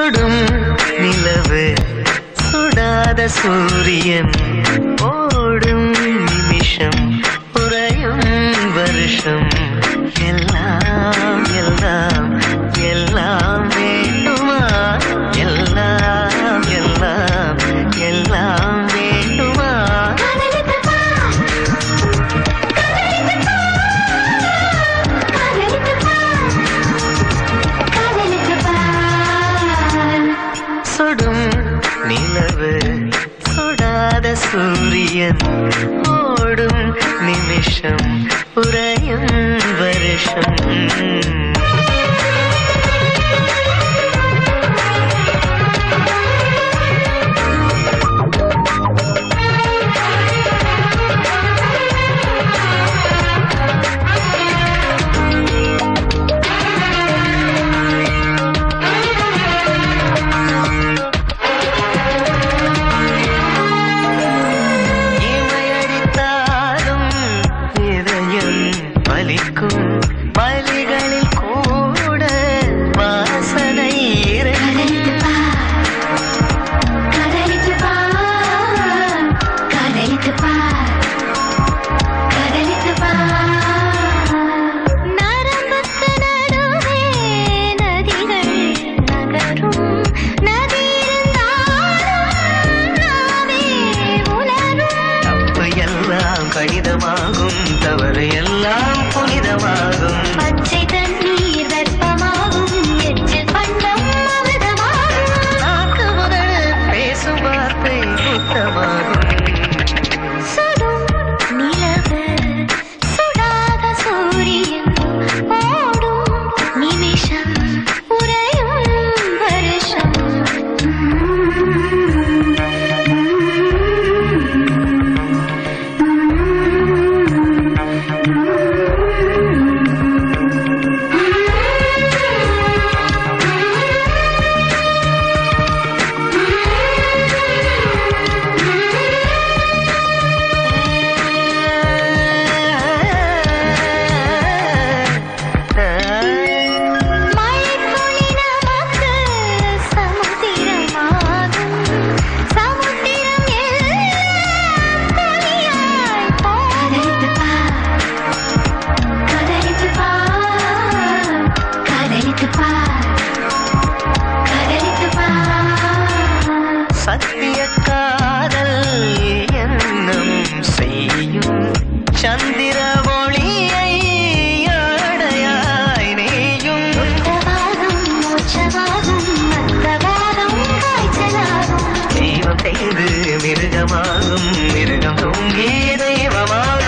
சுடும் நிலவு சுடாத சூரியன் ஓடும் நிமிஷம் உறையும் வருஷம் எல்லாம் எல்லாம் எல்லாம் வேண்டுமா எல்லாம் எல்லாம் எல்லாம் வேண்டுமா சுடும் நிலவு சுடாத சூரியன் ஓடும் நிமிஷம் உறையும் வருஷம் பலிகளில் கூட வாசனை நரம்புக்கு நடுவே நதிகள் நகரும் நதி தப்பு எல்லாம் கடிதமாகும் தவறு எல்லாம் புனிதமாகும் பச்சை தண்ணீர் வெப்பமாகும் எச்சில் பண்டம் அமிர்தமாகும் நாக்கு முதல் பேசும் வார்த்தை புத்தமாகும் சுடும் நிலவு சுடாத சூரியன் ஓடும் நிமிஷம் உறையும் வருஷம் சத்திய காதல் எண்ணம் செய்யும் சந்திர ஒளியை ஆடையாய் நெய்யும் தெய்வம் செய்து மிருகமாகும் மிருகம் தூங்கி தெய்வமாகும்